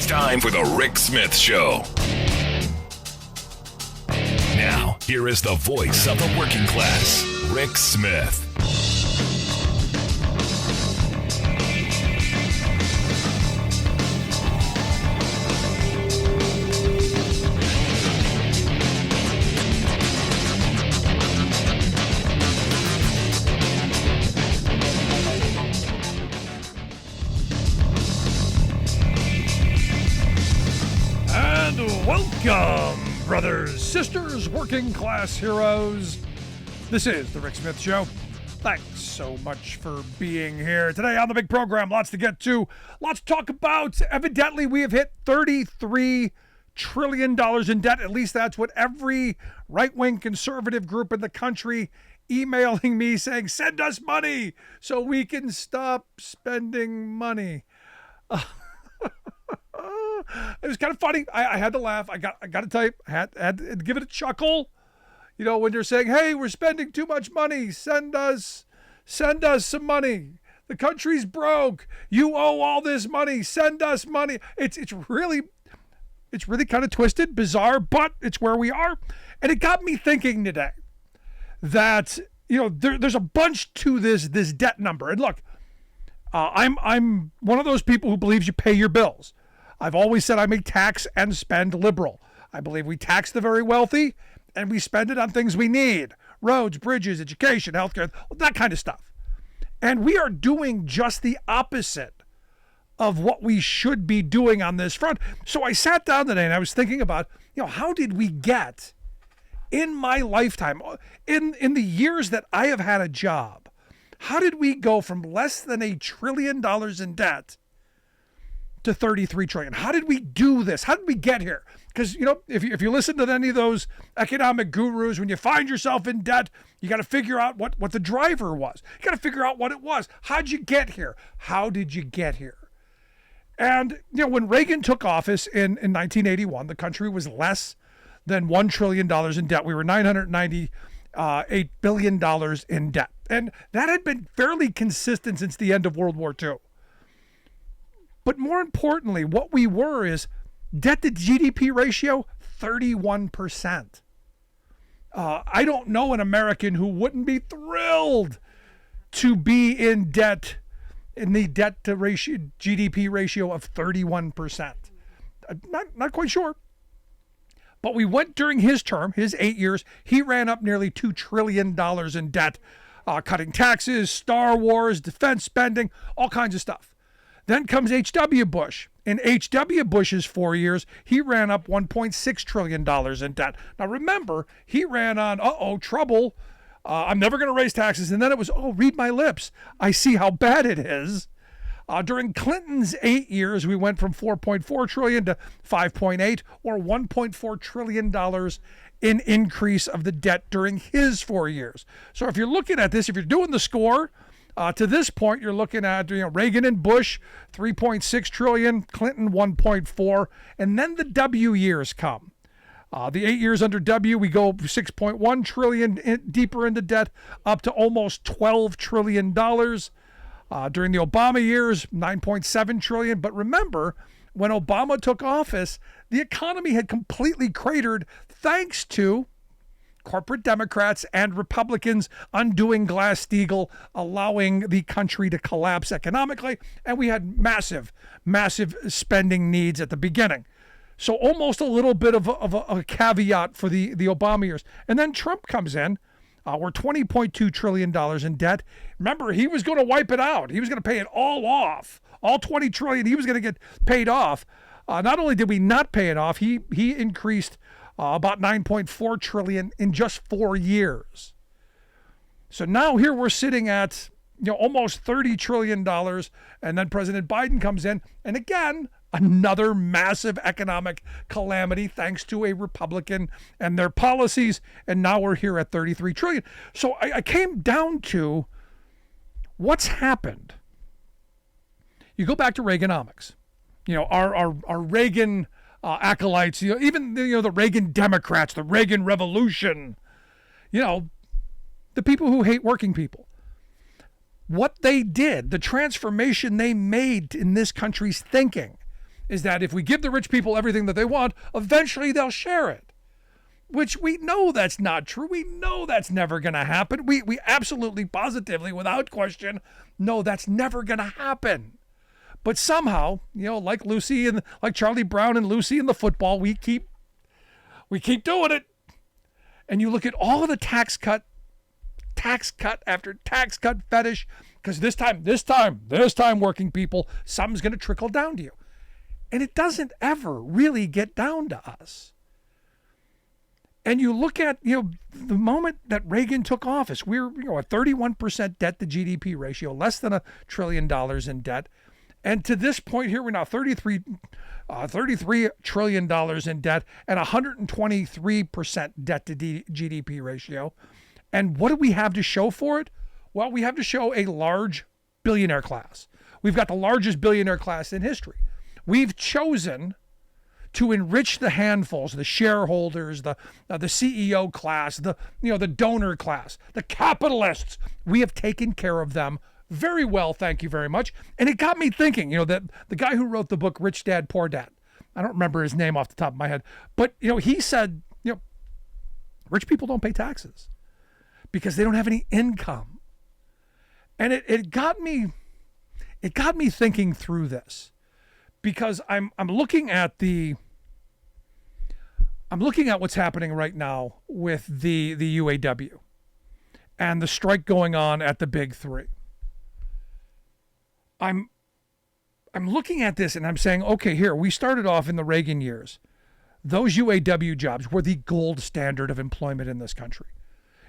time for the Rick Smith Show. Now, here is the voice of the working class, Rick Smith. Welcome, brothers, sisters, working class heroes. This is the Rick Smith Show. Thanks so much for being here. Today on the big program, lots to get to, lots to talk about. Evidently, we have hit $33 trillion in debt. At least that's what every right-wing conservative group in the country emailing me saying, send us money so we can stop spending money. It was kind of funny. I had to laugh. I got to tell you, I had to give it a chuckle. You know, when they're saying, hey, we're spending too much money. Send us some money. The country's broke. You owe all this money. Send us money. It's really kind of twisted, bizarre, but it's where we are. And it got me thinking today that, you know, there's a bunch to this debt number. And look, I'm one of those people who believes you pay your bills. I've always said I'm a tax and spend liberal. I believe we tax the very wealthy and we spend it on things we need. Roads, bridges, education, healthcare, that kind of stuff. And we are doing just the opposite of what we should be doing on this front. So I sat down today and I was thinking about, you know, how did we get in my lifetime, in the years that I have had a job, how did we go from less than $1 trillion in debt to 33 trillion? How did we do this? How did we get here? Because, you know, if you listen to any of those economic gurus, when you find yourself in debt, you got to figure out what the driver was. You got to figure out what it was. How'd you get here? How did you get here? And, you know, when Reagan took office in 1981, the country was less than $1 trillion in debt. We were $998 billion in debt. And that had been fairly consistent since the end of World War II. But more importantly, what we were is debt to GDP ratio, 31%. I don't know an American who wouldn't be thrilled to be in debt, in the debt to GDP ratio of 31%. Not quite sure. But we went during his term, his 8 years, he ran up nearly $2 trillion in debt, cutting taxes, Star Wars, defense spending, all kinds of stuff. Then comes H.W. Bush. In H.W. Bush's 4 years, he ran up $1.6 trillion in debt. Now remember, he ran on, trouble. I'm never going to raise taxes. And then it was, read my lips. I see how bad it is. During Clinton's 8 years, we went from $4.4 trillion to $5.8, or $1.4 trillion in increase of the debt during his 4 years. So if you're looking at this, if you're doing the score, to this point, you're looking at Reagan and Bush, 3.6 trillion, Clinton 1.4, and then the W years come. The 8 years under W, we go 6.1 trillion deeper into debt, up to almost $12 trillion. During the Obama years, 9.7 trillion. But remember, when Obama took office, the economy had completely cratered thanks to corporate Democrats and Republicans undoing Glass-Steagall, allowing the country to collapse economically. And we had massive spending needs at the beginning. So almost a little bit of a caveat for the Obama years. And then Trump comes in. We're $20.2 trillion in debt. Remember, he was going to wipe it out. He was going to pay it all off. All $20 trillion, he was going to get paid off. Not only did we not pay it off, he increased about $9.4 trillion in just 4 years. So now here we're sitting at almost $30 trillion, and then President Biden comes in, and again, another massive economic calamity thanks to a Republican and their policies, and now we're here at 33 trillion. So I came down to what's happened. You go back to Reaganomics. Our Reagan acolytes, even the Reagan Democrats, the Reagan Revolution, the people who hate working people. What they did, the transformation they made in this country's thinking, is that if we give the rich people everything that they want, eventually they'll share it. Which we know that's not true. We know that's never going to happen. We absolutely, positively, without question, know that's never going to happen. But somehow, like Lucy and like Charlie Brown and Lucy in the football, we keep doing it. And you look at all of the tax cut after tax cut fetish, because this time, working people, something's going to trickle down to you. And it doesn't ever really get down to us. And you look at, the moment that Reagan took office, we're, a 31% debt to GDP ratio, less than $1 trillion in debt. And to this point here, we're now $33 trillion in debt and 123% debt to GDP ratio. And what do we have to show for it? Well, we have to show a large billionaire class. We've got the largest billionaire class in history. We've chosen to enrich the handfuls, the shareholders, the CEO class, the donor class, the capitalists. We have taken care of them very well, thank you very much. And it got me thinking, that the guy who wrote the book Rich Dad, Poor Dad, I don't remember his name off the top of my head, but he said, rich people don't pay taxes because they don't have any income. And it got me thinking through this, because I'm looking at what's happening right now with the UAW and the strike going on at the Big Three. I'm looking at this and I'm saying, okay, here, we started off in the Reagan years. Those UAW jobs were the gold standard of employment in this country.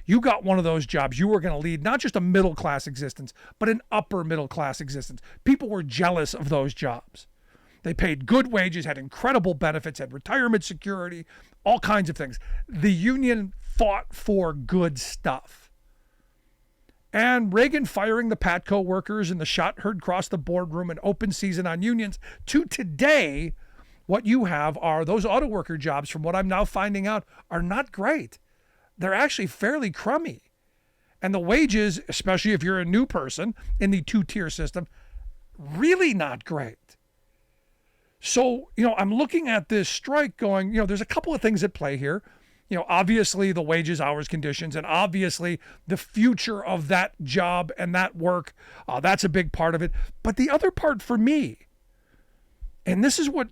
You got one of those jobs, you were going to lead not just a middle class existence, but an upper middle class existence. People were jealous of those jobs. They paid good wages, had incredible benefits, had retirement security, all kinds of things. The union fought for good stuff. And Reagan firing the Patco workers and the shot heard across the boardroom and open season on unions, to today, what you have are those auto worker jobs, from what I'm now finding out, are not great. They're actually fairly crummy. And the wages, especially if you're a new person in the two-tier system, really not great. So, I'm looking at this strike going, there's a couple of things at play here. Obviously the wages, hours, conditions, and obviously the future of that job and that work, that's a big part of it. But the other part for me, and this is what,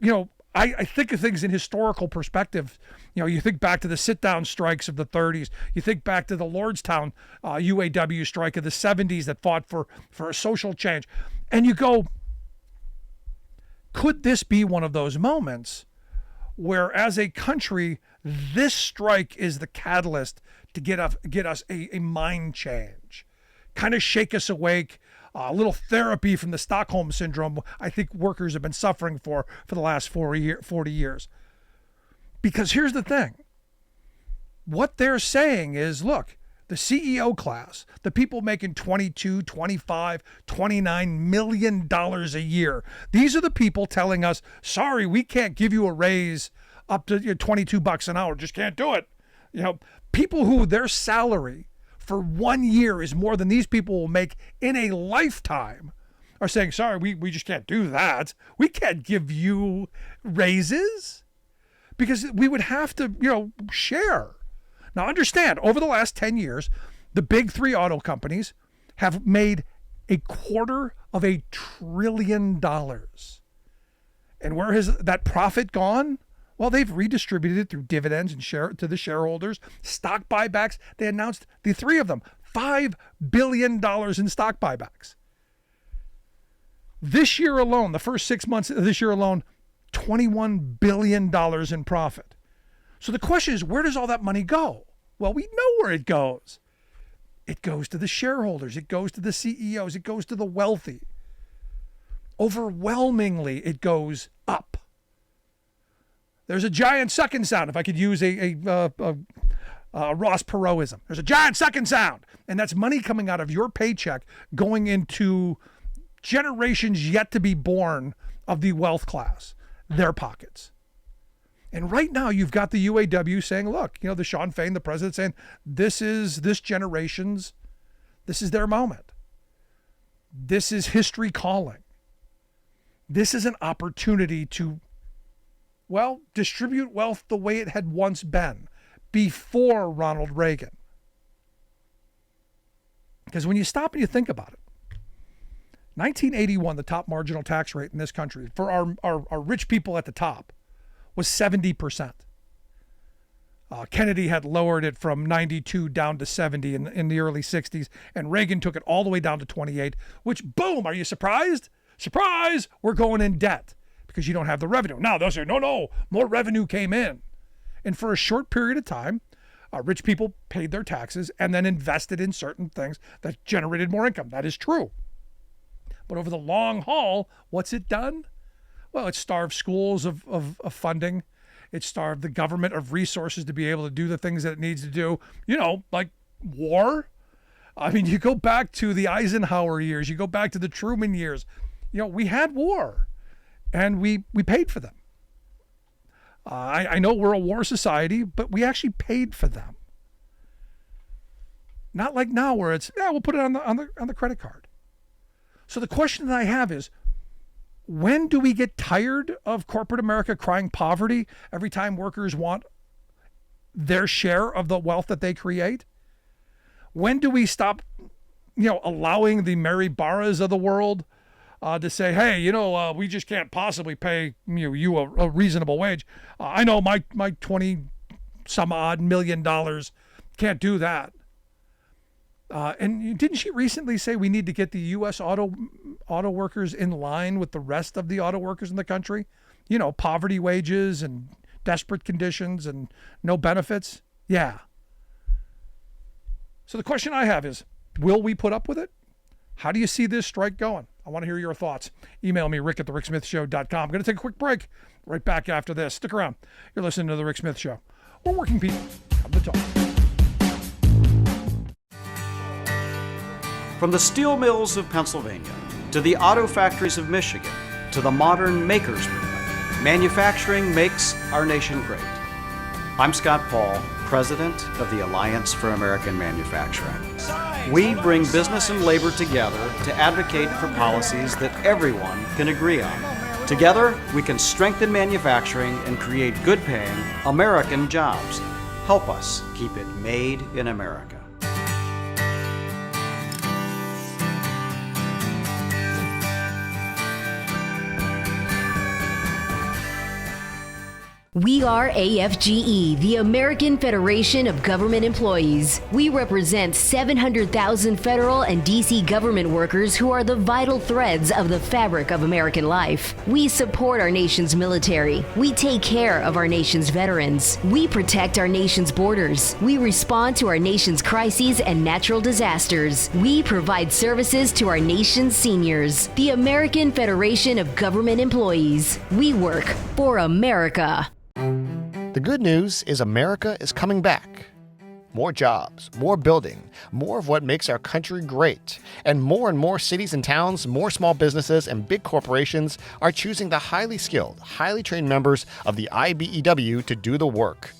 I think of things in historical perspective. You think back to the sit-down strikes of the 30s. You think back to the Lordstown UAW strike of the 70s that fought for a social change. And you go, could this be one of those moments where, as a country, this strike is the catalyst to get us a mind change, kind of shake us awake, a little therapy from the Stockholm syndrome I think workers have been suffering for the last 40 years. Because here's the thing. What they're saying is, look, the CEO class, the people making $22, $25, $29 million a year, these are the people telling us, sorry, we can't give you a raise up to $22 an hour. Just can't do it. People who their salary for 1 year is more than these people will make in a lifetime are saying, sorry, we just can't do that. We can't give you raises because we would have to, share. Now understand, over the last 10 years, the big three auto companies have made $250 billion. And where has that profit gone? Well, they've redistributed it through dividends and share to the shareholders, stock buybacks. They announced, the three of them, $5 billion in stock buybacks. This year alone, the first 6 months of this year alone, $21 billion in profit. So the question is, where does all that money go? Well, we know where it goes. It goes to the shareholders. It goes to the CEOs. It goes to the wealthy. Overwhelmingly, it goes up. There's a giant sucking sound, if I could use a Ross Perotism. There's a giant sucking sound, and that's money coming out of your paycheck going into generations yet to be born of the wealth class, their pockets. And right now you've got the UAW saying, look, the Sean Fain, the president, saying, this is this generation's, this is their moment. This is history calling. This is an opportunity to Well, distribute wealth the way it had once been before Ronald Reagan. Because when you stop and you think about it, 1981, the top marginal tax rate in this country for our rich people at the top was 70%. Kennedy had lowered it from 92 down to 70 in the early 60s, and Reagan took it all the way down to 28, which, boom, are you surprised? Surprise, we're going in debt because you don't have the revenue. Now they'll say, no, more revenue came in. And for a short period of time, rich people paid their taxes and then invested in certain things that generated more income. That is true. But over the long haul, what's it done? Well, it starved schools of funding. It starved the government of resources to be able to do the things that it needs to do, like war. I mean, you go back to the Eisenhower years, you go back to the Truman years. We had war and we paid for them. I know we're a war society, but we actually paid for them. Not like now where it's, we'll put it on the credit card. So the question that I have is, when do we get tired of corporate America crying poverty every time workers want their share of the wealth that they create? When do we stop, allowing the Mary Barras of the world to say, hey, we just can't possibly pay you a reasonable wage. I know my 20 some odd $1 million can't do that. And didn't she recently say we need to get the U.S. auto workers in line with the rest of the auto workers in the country? Poverty wages and desperate conditions and no benefits. Yeah. So the question I have is, will we put up with it? How do you see this strike going? I want to hear your thoughts. Email me, rick@thericksmithshow.com. I'm going to take a quick break. Right back after this. Stick around. You're listening to The Rick Smith Show. We're working people. Come to talk. From the steel mills of Pennsylvania to the auto factories of Michigan to the modern makers movement, manufacturing makes our nation great. I'm Scott Paul, president of the Alliance for American Manufacturing. We bring business and labor together to advocate for policies that everyone can agree on. Together, we can strengthen manufacturing and create good-paying American jobs. Help us keep it made in America. We are AFGE, the American Federation of Government Employees. We represent 700,000 federal and D.C. government workers who are the vital threads of the fabric of American life. We support our nation's military. We take care of our nation's veterans. We protect our nation's borders. We respond to our nation's crises and natural disasters. We provide services to our nation's seniors. The American Federation of Government Employees. We work for America. The good news is America is coming back. More jobs, more building, more of what makes our country great. And more cities and towns, more small businesses and big corporations are choosing the highly skilled, highly trained members of the IBEW to do the work.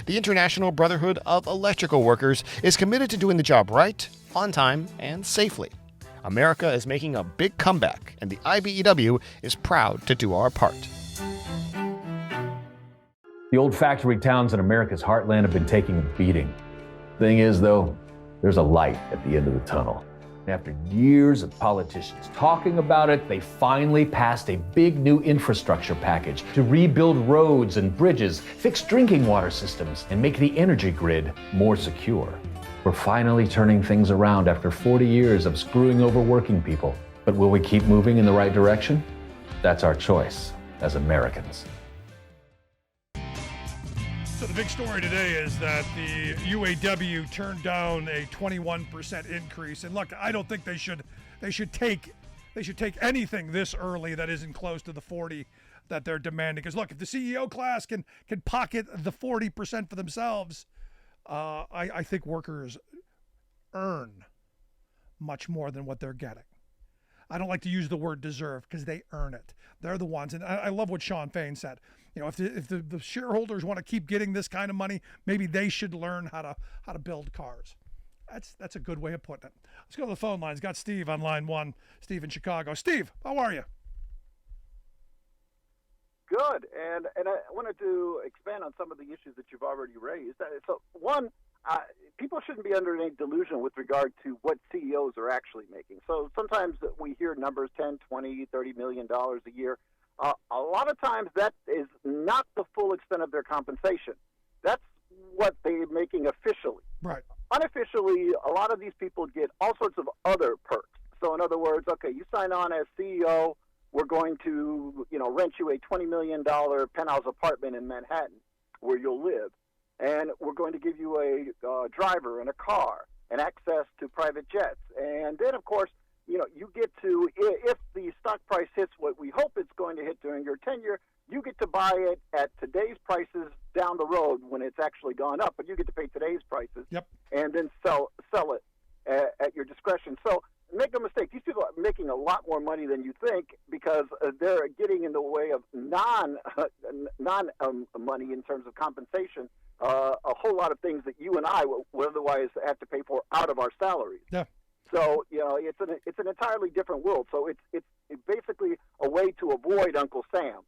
The International Brotherhood of Electrical Workers is committed to doing the job right, on time, and safely. America is making a big comeback, and the IBEW is proud to do our part. The old factory towns in America's heartland have been taking a beating. Thing is, though, there's a light at the end of the tunnel. After years of politicians talking about it, they finally passed a big new infrastructure package to rebuild roads and bridges, fix drinking water systems, and make the energy grid more secure. We're finally turning things around after 40 years of screwing over working people. But will we keep moving in the right direction? That's our choice as Americans. So the big story today is that the UAW turned down a 21% increase. And look, I don't think they should take anything this early that isn't close to the 40 that they're demanding. Because look, if the CEO class can pocket the 40% for themselves, I think workers earn much more than what they're getting. I don't like to use the word deserve because they earn it. They're the ones. And I love what Sean Fain said. If the shareholders want to keep getting this kind of money, maybe they should learn how to build cars. That's a good way of putting it. Let's go to the phone lines. Got Steve on line one. Steve in Chicago. Steve, how are you? Good, and I wanted to expand on some of the issues that you've already raised. So, one, people shouldn't be under any delusion with regard to what CEOs are actually making. So sometimes we hear numbers 10, 20, $30 million a year. A lot of times that is not the full extent of their compensation. That's what they're making officially. Right. Unofficially, a lot of these people get all sorts of other perks. So in other words, okay, you sign on as CEO, we're going to, rent you a $20 million penthouse apartment in Manhattan where you'll live. And we're going to give you a driver and a car and access to private jets. And then, of course, you get to, if the stock price hits what we hope it's going to hit during your tenure, you get to buy it at today's prices down the road when it's actually gone up. But you get to pay today's prices and then sell it at your discretion. So make no mistake, these people are making a lot more money than you think because they're getting in the way of non money in terms of compensation. A whole lot of things that you and I would otherwise have to pay for out of our salaries. Yeah. So it's an entirely different world. So it's basically a way to avoid Uncle Sam,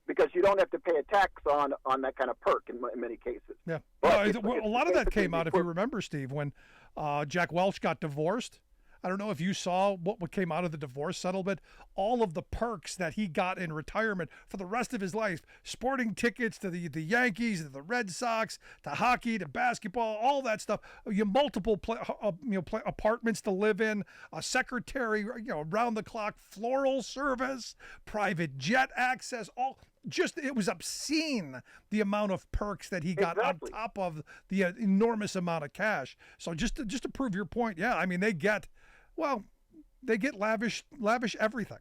because you don't have to pay a tax on that kind of perk in many cases. Yeah. But a lot of that came out, if you remember, Steve, when Jack Welch got divorced. I don't know if you saw what came out of the divorce settlement, all of the perks that he got in retirement for the rest of his life, sporting tickets to the Yankees, to the Red Sox, to hockey, to basketball, all that stuff. Multiple apartments to live in, a secretary, around the clock, floral service, private jet access, it was obscene the amount of perks that he got on top of the enormous amount of cash. So just to prove your point, yeah, I mean they get lavish everything.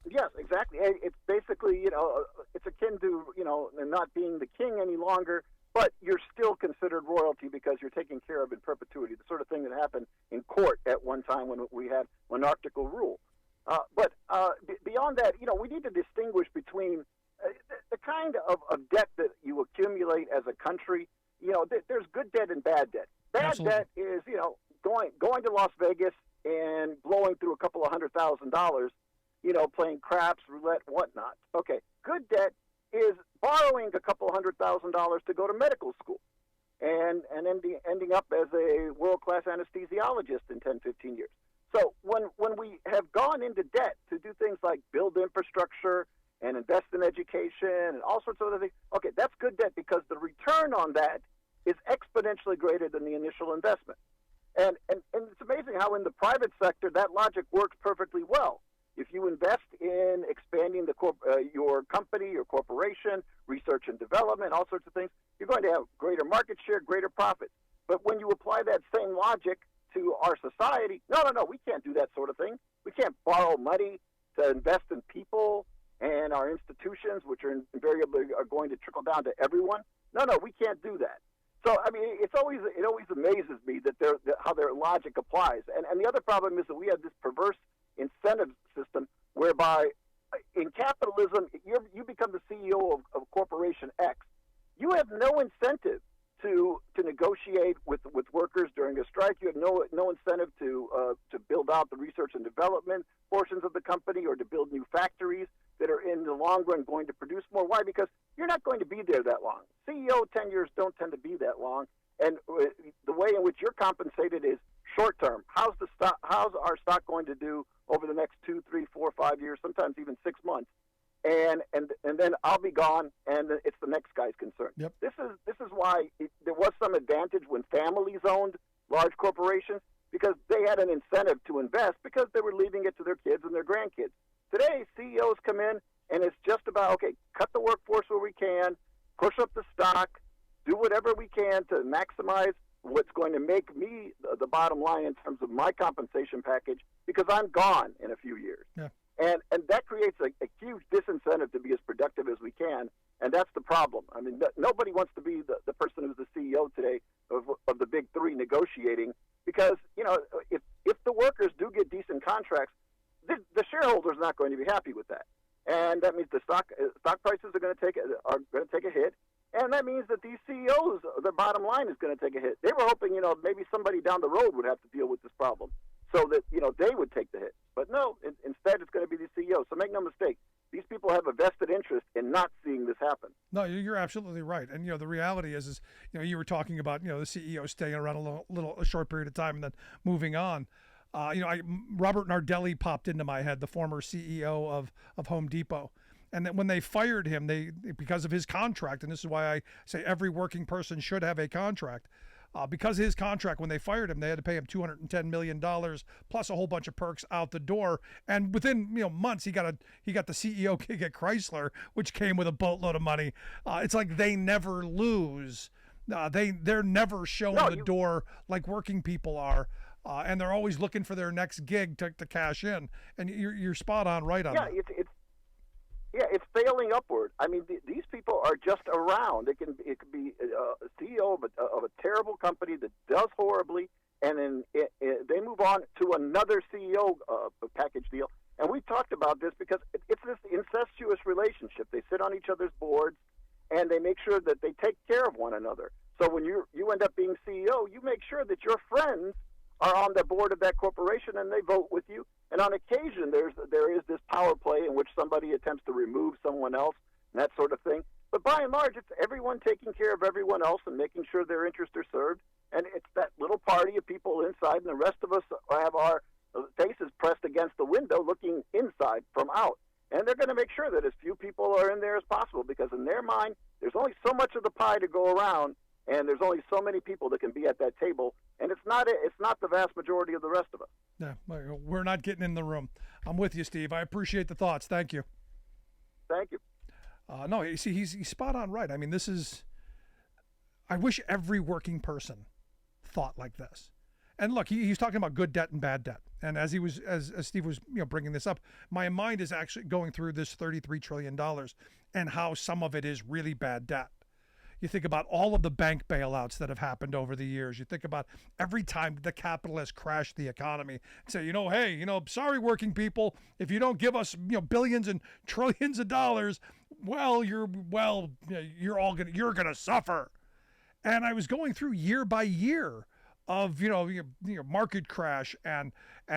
Yes, exactly. It's basically, it's akin to, not being the king any longer, but you're still considered royalty because you're taken care of in perpetuity, the sort of thing that happened in court at one time when we had monarchical rule. But beyond that, we need to distinguish between the kind of debt that you accumulate as a country. There's good debt and bad debt. Bad debt is, going to Las Vegas and blowing through a couple of $100,000, playing craps, roulette, whatnot. Okay, good debt is borrowing a couple of $100,000 to go to medical school and ending up as a world-class anesthesiologist in 10, 15 years. So when we have gone into debt to do things like build infrastructure and invest in education and all sorts of other things, okay, that's good debt because the return on that is exponentially greater than the initial investment. And it's amazing how in the private sector that logic works perfectly well. If you invest in expanding your company, your corporation, research and development, all sorts of things, you're going to have greater market share, greater profits. But when you apply that same logic to our society, no, we can't do that sort of thing. We can't borrow money to invest in people and our institutions, which are invariably are going to trickle down to everyone. No, we can't do that. So, I mean, it always amazes me that how their logic applies. And the other problem is that we have this perverse incentive system whereby in capitalism, you become the CEO of Corporation X. You have no incentive to negotiate with workers during a strike. You have no incentive to build out the research and development portions of the company or to build new factories that are in the long run going to produce more. Why? Because you're not going to be there that long. CEO tenures don't tend to be that long, and the way in which you're compensated is short term. How's our stock going to do over the next 2, 3, 4, 5 years, sometimes even 6 months? And then I'll be gone, and it's the next guy's concern. Yep. This is why there was some advantage when families owned large corporations, because they had an incentive to invest because they were leaving it to their kids and their grandkids. Today, CEOs come in, and it's just about, okay, cut the workforce where we can, push up the stock, do whatever we can to maximize what's going to make me the bottom line in terms of my compensation package, because I'm gone in a few years. Yeah. And that creates a huge disincentive to be as productive as we can, and that's the problem. I mean, nobody wants to be the person who's the CEO today of the big three negotiating, because, if the workers do get decent contracts, the shareholders are not going to be happy with that. And that means the stock prices are going to take a hit, and that means that these CEOs, their bottom line is going to take a hit. They were hoping, maybe somebody down the road would have to deal with this problem so that, they would take the hit. But no, instead it's going to be the CEO. So make no mistake, these people have a vested I'm not seeing this happen. No, you're absolutely right. And the reality is you were talking about the CEO staying around a short period of time and then moving on. Robert Nardelli popped into my head, the former CEO of Home Depot. And then when they fired him, because of his contract, and this is why I say every working person should have a contract. Because of his contract, when they fired him, they had to pay him $210 million plus a whole bunch of perks out the door. And within months, he got the CEO gig at Chrysler, which came with a boatload of money. It's like they never lose. They're never shown the door like working people are, and they're always looking for their next gig to cash in. And you're spot on right on that. It's failing upward. I mean, these people are just around. It could be a CEO of a terrible company that does horribly, and then they move on to another CEO package deal. And we talked about this because it's this incestuous relationship. They sit on each other's boards, and they make sure that they take care of one another. So when you end up being CEO, you make sure that your friends are on the board of that corporation and they vote with you. And on occasion, there is this power play in which somebody attempts to remove someone else and that sort of thing. But by and large, it's everyone taking care of everyone else and making sure their interests are served. And it's that little party of people inside, and the rest of us have our faces pressed against the window looking inside from out. And they're going to make sure that as few people are in there as possible, because in their mind, there's only so much of the pie to go around, and there's only so many people that can be at that table. And it's not the vast majority of the rest of us. Yeah, we're not getting in the room. I'm with you, Steve. I appreciate the thoughts. Thank you. Thank you. No, you see, he's spot on right. I mean, I wish every working person thought like this. And look, he's talking about good debt and bad debt. And as Steve was bringing this up, my mind is actually going through this $33 trillion and how some of it is really bad debt. You think about all of the bank bailouts that have happened over the years. You think about every time the capitalists crashed the economy and say, hey, sorry, working people, if you don't give us, billions and trillions of dollars, you're gonna suffer. And I was going through year by year of market crash and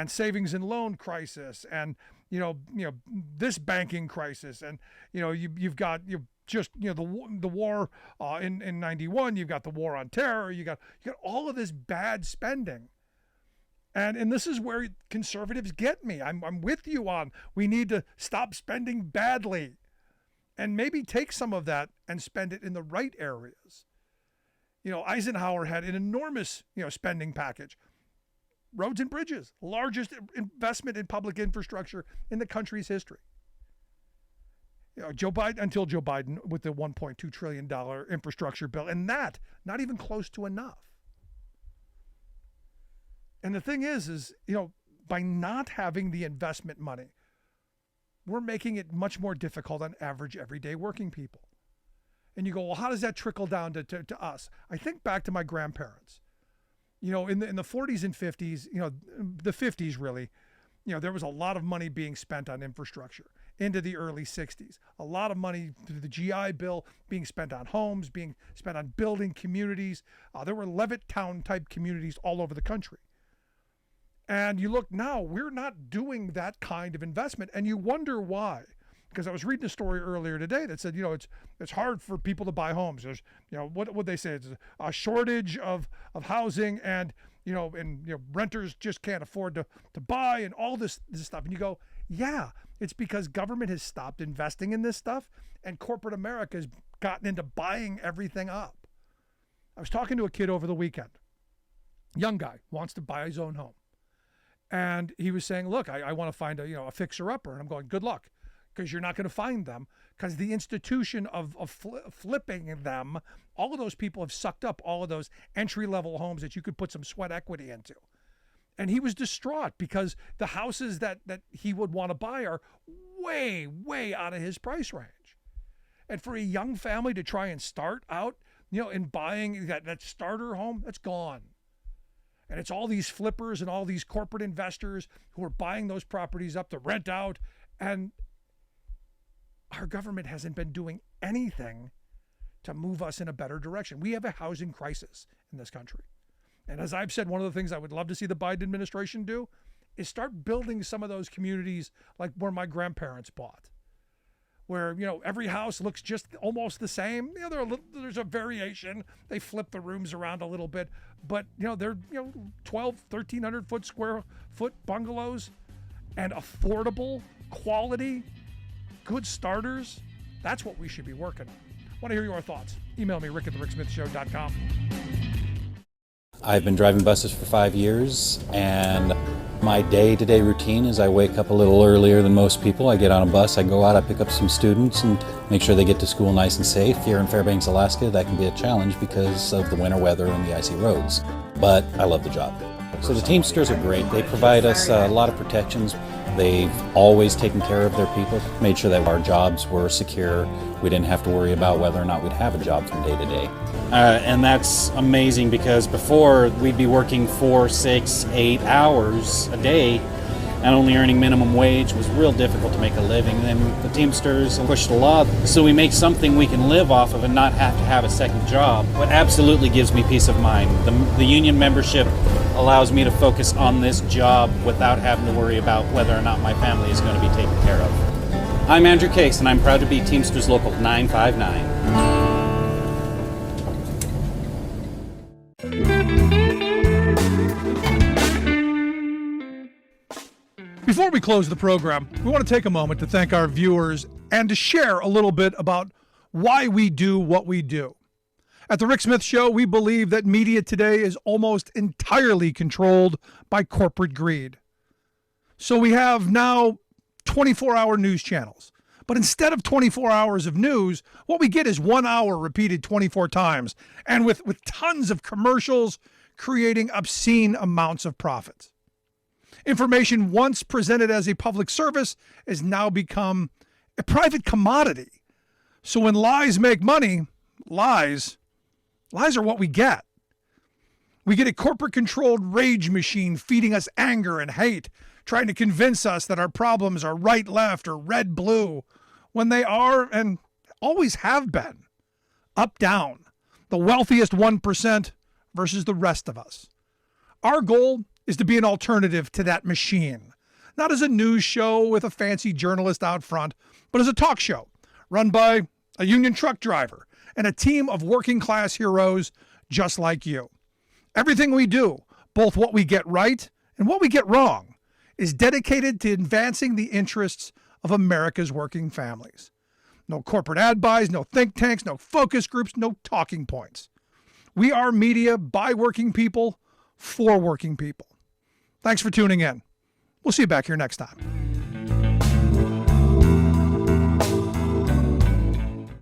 savings and loan crisis and this banking crisis, and you've got the war in 91. You've got the war on terror. You got all of this bad spending, and this is where conservatives get me. I'm with you on we need to stop spending badly, and maybe take some of that and spend it in the right areas. Eisenhower had an enormous spending package. Roads and bridges, largest investment in public infrastructure in the country's history. Joe Biden with the $1.2 trillion infrastructure bill, and that not even close to enough. And the thing is by not having the investment money, we're making it much more difficult on average everyday working people. And you go, well, how does that trickle down to us? I think back to my grandparents. In the 40s and 50s, the 50s really, there was a lot of money being spent on infrastructure. Into the early 60s, a lot of money through the GI Bill being spent on homes, being spent on building communities. There were Levittown type communities all over the country. And you look now, we're not doing that kind of investment, and you wonder why. Because I was reading a story earlier today that said, it's hard for people to buy homes. There's, what would they say? It's a shortage of housing, and renters just can't afford to buy, and all this stuff. And you go, yeah, it's because government has stopped investing in this stuff, and corporate America has gotten into buying everything up. I was talking to a kid over the weekend, young guy, wants to buy his own home, and he was saying, look, I want to find a fixer-upper, and I'm going, good luck. Because you're not going to find them, because the institution of flipping them, all of those people have sucked up all of those entry-level homes that you could put some sweat equity into. And he was distraught because the houses that he would want to buy are way, way out of his price range. And for a young family to try and start out, in buying that starter home, that's gone. And it's all these flippers and all these corporate investors who are buying those properties up to rent out, and our government hasn't been doing anything to move us in a better direction. We have a housing crisis in this country. And as I've said, one of the things I would love to see the Biden administration do is start building some of those communities like where my grandparents bought, where, every house looks just almost the same. There's a variation. They flip the rooms around a little bit, but they're 1,300 square foot bungalows and affordable, quality, good starters. That's what we should be working on. Want to hear your thoughts? Email me, rick@thericksmithshow.com. I've been driving buses for 5 years, and my day-to-day routine is I wake up a little earlier than most people. I get on a bus, I go out, I pick up some students and make sure they get to school nice and safe. Here in Fairbanks, Alaska, that can be a challenge because of the winter weather and the icy roads, but I love the job. So the Teamsters are great. They provide us a lot of protections. They've always taken care of their people, made sure that our jobs were secure. We didn't have to worry about whether or not we'd have a job from day to day. And that's amazing because before we'd be working 4, 6, 8 hours a day and only earning minimum wage was real difficult to make a living. And then the Teamsters pushed a lot so we make something we can live off of and not have to have a second job. What absolutely gives me peace of mind, the union membership allows me to focus on this job without having to worry about whether or not my family is going to be taken care of. I'm Andrew Case, and I'm proud to be Teamsters Local 959. Before we close the program, we want to take a moment to thank our viewers and to share a little bit about why we do what we do. At The Rick Smith Show, we believe that media today is almost entirely controlled by corporate greed. So we have now 24-hour news channels. But instead of 24 hours of news, what we get is 1 hour repeated 24 times, and with tons of commercials creating obscene amounts of profits. Information once presented as a public service has now become a private commodity. So when lies make money, lies are what we get. We get a corporate-controlled rage machine feeding us anger and hate, trying to convince us that our problems are right-left or red-blue, when they are and always have been up-down, the wealthiest 1% versus the rest of us. Our goal is to be an alternative to that machine, not as a news show with a fancy journalist out front, but as a talk show run by a union truck driver and a team of working-class heroes just like you. Everything we do, both what we get right and what we get wrong, is dedicated to advancing the interests of America's working families. No corporate ad buys, no think tanks, no focus groups, no talking points. We are media by working people for working people. Thanks for tuning in. We'll see you back here next time.